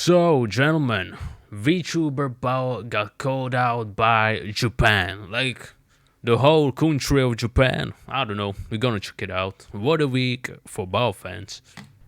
So, gentlemen, Vtuber Bao got called out by Japan. Like, the whole country of Japan. I don't know. We're gonna check it out. What a week for Bao fans.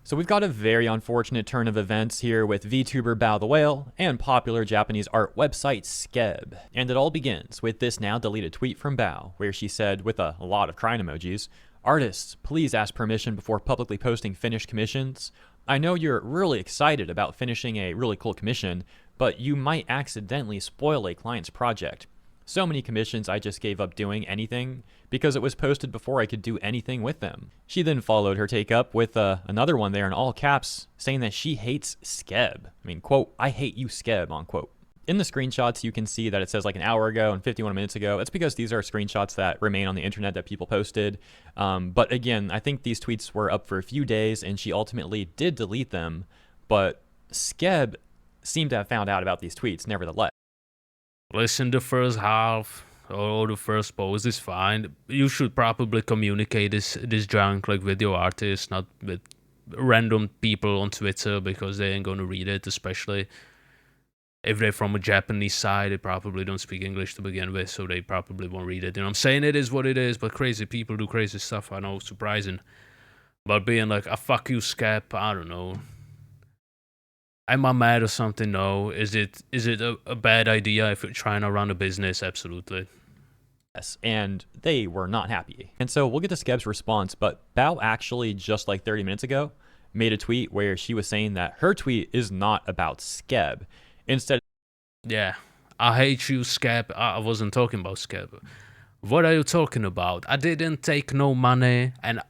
So we've got a very unfortunate turn of events here with VTuber Bao the Whale and popular Japanese art website Skeb. And it all begins with this now deleted tweet from Bao, where she said, with a lot of crying emojis, "Artists, please ask permission before publicly posting finished commissions. I know you're really excited about finishing a really cool commission, but you might accidentally spoil a client's project. So many commissions I just gave up doing anything because it was posted before I could do anything with them." She then followed her take up with another one there in all caps saying that she hates Skeb. I mean, quote, "I hate you, Skeb," unquote. In the screenshots, you can see that it says like an hour ago and 51 minutes ago. It's because these are screenshots that remain on the internet that people posted. But again, I think these tweets were up for a few days and she ultimately did delete them. But Skeb seemed to have found out about these tweets nevertheless. Listen, the first half or the first post is fine. You should probably communicate this junk like with your artist, not with random people on Twitter, because they ain't gonna read it, especially if they're from a Japanese side. They probably don't speak English to begin with, so they probably won't read it. You know, I'm saying it is what it is, but crazy people do crazy stuff. I know, surprising. But being like, fuck you, Scap, I don't know. Am I mad or something? No. Is it a bad idea if you're trying to run a business? Absolutely. Yes, and they were not happy. And so we'll get to Skeb's response, but Bao actually just like 30 minutes ago made a tweet where she was saying that her tweet is not about Skeb. Instead, yeah, I hate you, Skeb. I wasn't talking about Skeb. What are you talking about? I didn't take no money, and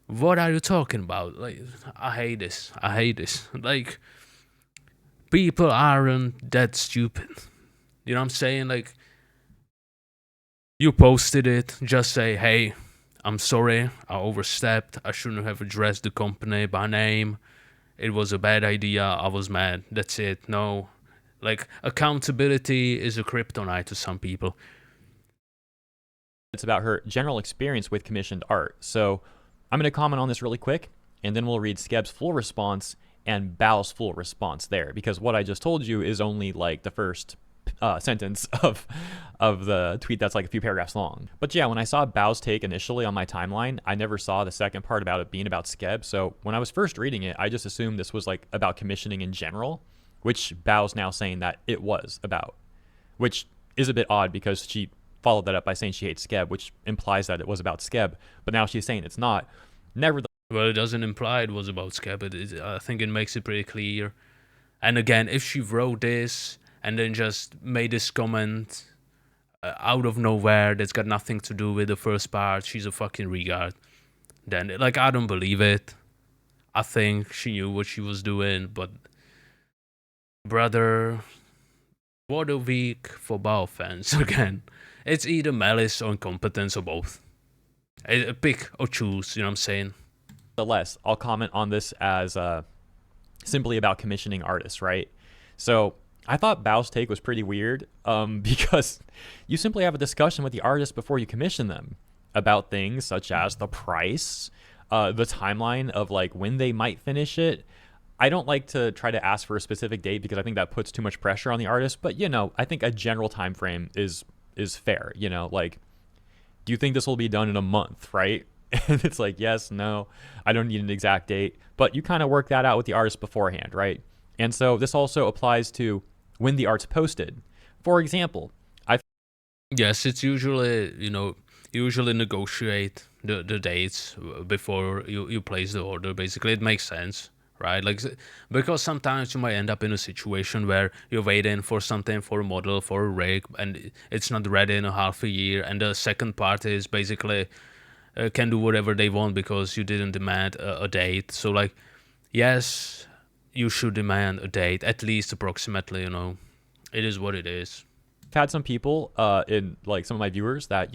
what are you talking about? Like, I hate this. I hate this. Like, people aren't that stupid. You know what I'm saying? Like, you posted it. Just say, hey, I'm sorry. I overstepped. I shouldn't have addressed the company by name. It was a bad idea. I was mad. That's it. No. Like, accountability is a kryptonite to some people. it's about her general experience with commissioned art. So I'm going to comment on this really quick, and then we'll read Skeb's full response and Bao's full response there, because what I just told you is only like the first sentence of the tweet that's like a few paragraphs long. But yeah, when I saw Bao's take initially on my timeline, I never saw the second part about it being about Skeb. So when I was first reading it, I just assumed this was like about commissioning in general, which Bao's now saying that it was about, which is a bit odd because she followed that up by saying she hates Skeb, which implies that it was about Skeb. But now she's saying it's not. Nevertheless, well, it doesn't imply it was about Skeb. I think it makes it pretty clear. And again, if she wrote this and then just made this comment out of nowhere that's got nothing to do with the first part, she's a fucking regard. Then, like, I don't believe it. I think she knew what she was doing, but brother, what a week for Bao fans. Again, it's either malice or incompetence or both. Pick or choose, you know what I'm saying? I'll comment on this as simply about commissioning artists, right? So I thought Bao's take was pretty weird because you simply have a discussion with the artist before you commission them about things such as the price, the timeline of like when they might finish it. I don't like to try to ask for a specific date because I think that puts too much pressure on the artist. But, you know, I think a general time frame is fair. You know, like, do you think this will be done in a month, right? And it's like, yes, no, I don't need an exact date. But you kind of work that out with the artist beforehand, right? And so this also applies to when the art's posted. For example, yes, it's usually, usually negotiate the dates before you place the order. Basically, it makes sense, right? Like, because sometimes you might end up in a situation where you're waiting for something, for a model, for a rig, and it's not ready in a half a year, and the second party is basically can do whatever they want because you didn't demand a date. So, like, yes, you should demand a date, at least approximately. It is what it is. I've had some people in like some of my viewers that,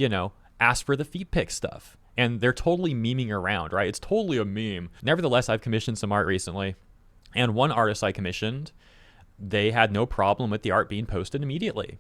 ask for the feet pic stuff, and they're totally memeing around, right? It's totally a meme. Nevertheless, I've commissioned some art recently, and one artist I commissioned, they had no problem with the art being posted immediately.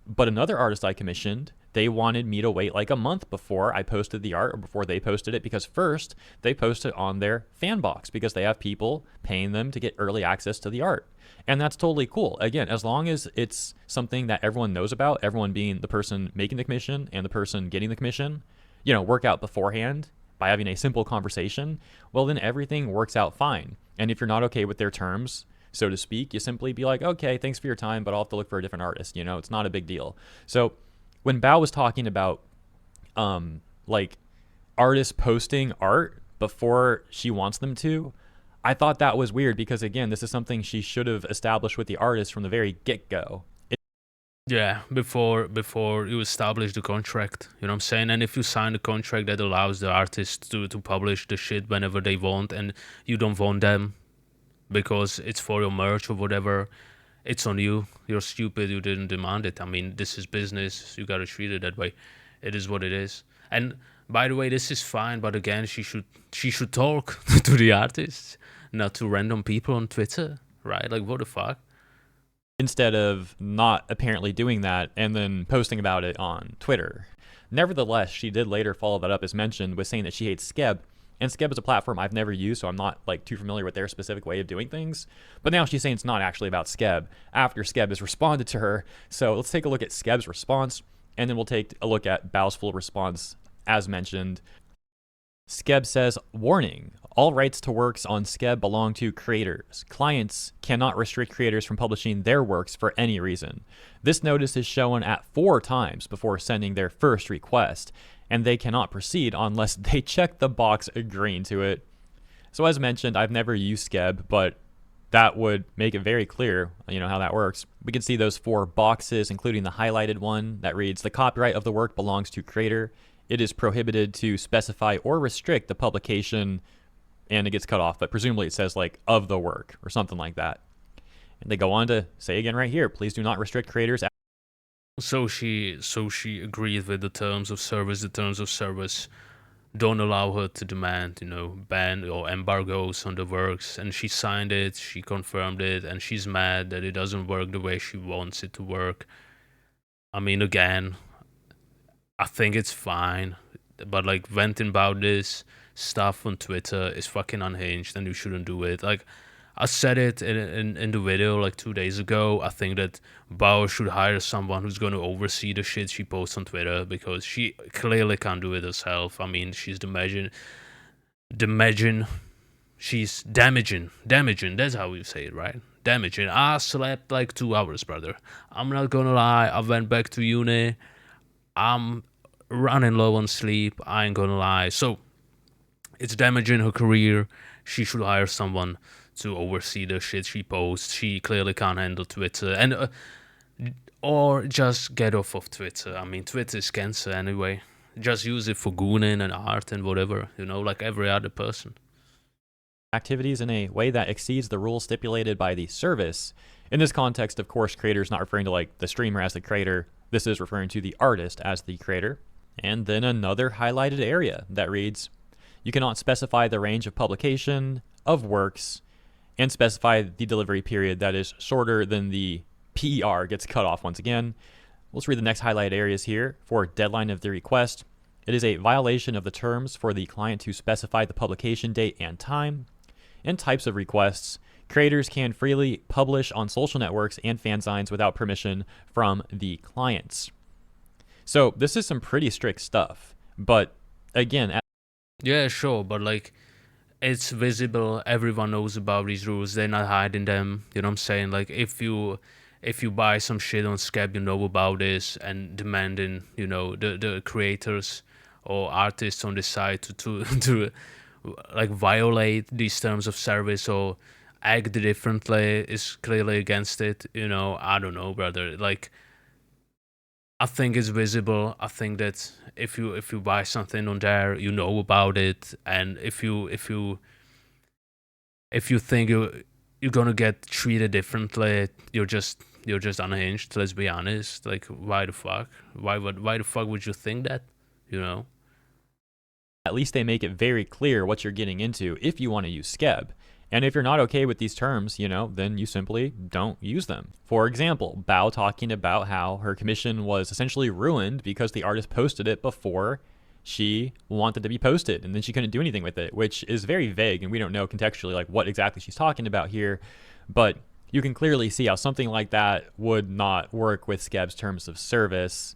But another artist I commissioned, they wanted me to wait like a month before I posted the art or before they posted it, because first they post it on their fan box because they have people paying them to get early access to the art. And that's totally cool. Again, as long as it's something that everyone knows about, everyone being the person making the commission and the person getting the commission, work out beforehand by having a simple conversation, well, then everything works out fine. And if you're not okay with their terms, so to speak, you simply be like, okay, thanks for your time, but I'll have to look for a different artist. It's not a big deal. So when Bao was talking about like artists posting art before she wants them to, I thought that was weird because, again, this is something she should have established with the artist from the very get-go. Yeah, before you establish the contract, you know what I'm saying? And if you sign a contract that allows the artist to publish the shit whenever they want, and you don't want them because it's for your merch or whatever, it's on you. You're stupid, you didn't demand it. I mean, this is business, you gotta treat it that way. It is what it is. And by the way, this is fine, but again, she should talk to the artists, not to random people on Twitter, right? Like, what the fuck? Instead of not apparently doing that and then posting about it on Twitter. Nevertheless, she did later follow that up, as mentioned, with saying that she hates Skeb. And Skeb is a platform I've never used, so I'm not too familiar with their specific way of doing things. But now she's saying it's not actually about Skeb after Skeb has responded to her. So let's take a look at Skeb's response, and then we'll take a look at Bao's full response, as mentioned. Skeb says, warning, all rights to works on Skeb belong to creators. Clients cannot restrict creators from publishing their works for any reason. This notice is shown at 4 times before sending their first request, and they cannot proceed unless they check the box agreeing to it. So as mentioned, I've never used Skeb, but that would make it very clear, how that works. We can see those 4 boxes, including the highlighted one that reads, the copyright of the work belongs to creator. It is prohibited to specify or restrict the publication, and it gets cut off, but presumably it says like of the work or something like that. And they go on to say again right here, please do not restrict creators. So she agreed with the terms of service. The terms of service don't allow her to demand, ban or embargoes on the works. And she signed it, she confirmed it, and she's mad that it doesn't work the way she wants it to work. I mean, again, I think it's fine, but like venting about this stuff on Twitter is fucking unhinged, and you shouldn't do it. Like I said it in the video like 2 days ago. I think that Bao should hire someone who's going to oversee the shit she posts on Twitter, because she clearly can't do it herself. I mean, she's damaging. She's damaging. That's how we say it, right? Damaging. I slept like 2 hours, brother. I'm not gonna lie. I went back to uni. I'm running low on sleep, I ain't gonna lie. So it's damaging her career. She should hire someone to oversee the shit she posts. She clearly can't handle Twitter, and or just get off of Twitter. I mean, Twitter is cancer anyway. Just use it for gooning and art and whatever, like every other person. Activities in a way that exceeds the rules stipulated by the service. In this context, of course, creator is not referring to like the streamer as the creator. This is referring to the artist as the creator. And then another highlighted area that reads, you cannot specify the range of publication of works and specify the delivery period that is shorter than the PER gets cut off once again. Let's read the next highlighted areas here. For deadline of the request, it is a violation of the terms for the client to specify the publication date and time. And types of requests, creators can freely publish on social networks and fanzines without permission from the clients. So this is some pretty strict stuff, but again... Yeah, sure, but like, it's visible, everyone knows about these rules, they're not hiding them, you know what I'm saying? Like, if you buy some shit on Scab, you know about this, and demanding, the creators or artists on the site to like violate these terms of service or act differently is clearly against it, I don't know, brother. Like, I think it's visible. I think that if you buy something on there, you know about it, and if you think you're gonna get treated differently, you're just unhinged. Let's be honest. Like, why the fuck? Why the fuck would you think that? At least they make it very clear what you're getting into if you want to use Skeb. And if you're not okay with these terms, then you simply don't use them. For example, Bao talking about how her commission was essentially ruined because the artist posted it before she wanted to be posted, and then she couldn't do anything with it, which is very vague, and we don't know contextually like what exactly she's talking about here. But you can clearly see how something like that would not work with Skeb's terms of service,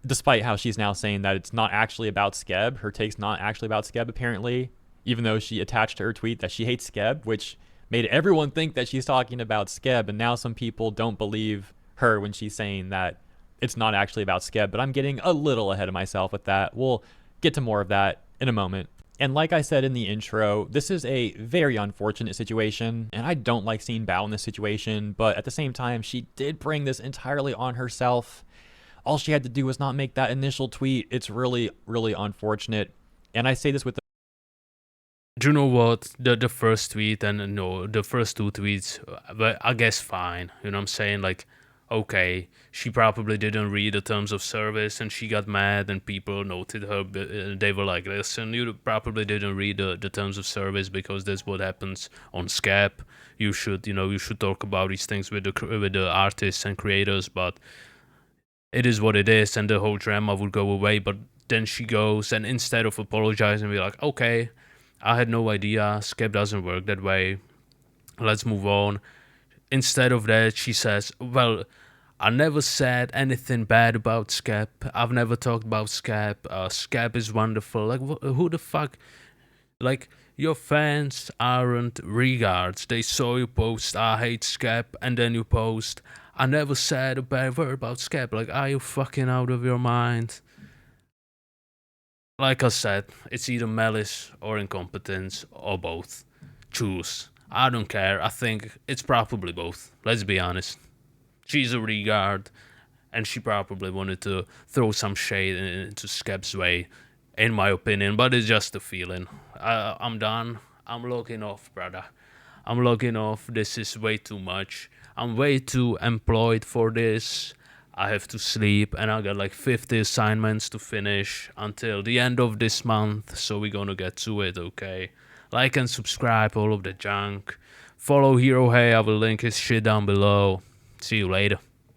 despite how she's now saying that it's not actually about Skeb. Her take's not actually about Skeb, apparently, even though she attached to her tweet that she hates Skeb, which made everyone think that she's talking about Skeb. And now some people don't believe her when she's saying that it's not actually about Skeb. But I'm getting a little ahead of myself with that. We'll get to more of that in a moment. And like I said in the intro, this is a very unfortunate situation, and I don't like seeing Bao in this situation, but at the same time, she did bring this entirely on herself. All she had to do was not make that initial tweet. It's really, really unfortunate. And I say this with the Do you know what? The first tweet and no, the first two tweets, but I guess fine. You know what I'm saying? Like, okay, she probably didn't read the terms of service and she got mad and people noted her. They were like, listen, you probably didn't read the terms of service because that's what happens on Scap. You should, you should talk about these things with the artists and creators, but it is what it is, and the whole drama would go away. But then she goes, and instead of apologizing, be like, okay, I had no idea. Skep doesn't work that way. Let's move on. Instead of that, she says, well, I never said anything bad about Skep. I've never talked about Skep. Skep is wonderful. Like, who the fuck? Like, your fans aren't regards. They saw you post, I hate Skep, and then you post, I never said a bad word about Skep. Like, are you fucking out of your mind? Like I said, it's either malice or incompetence or both. Choose. I don't care. I think it's probably both. Let's be honest. She's a regard, and she probably wanted to throw some shade into Skep's way, in my opinion, but it's just a feeling. I'm done. I'm logging off, brother. I'm logging off. This is way too much. I'm way too employed for this. I have to sleep, and I got like 50 assignments to finish until the end of this month, so we're gonna get to it, okay? Like and subscribe, all of the junk. Follow Hero Hey, I will link his shit down below. See you later.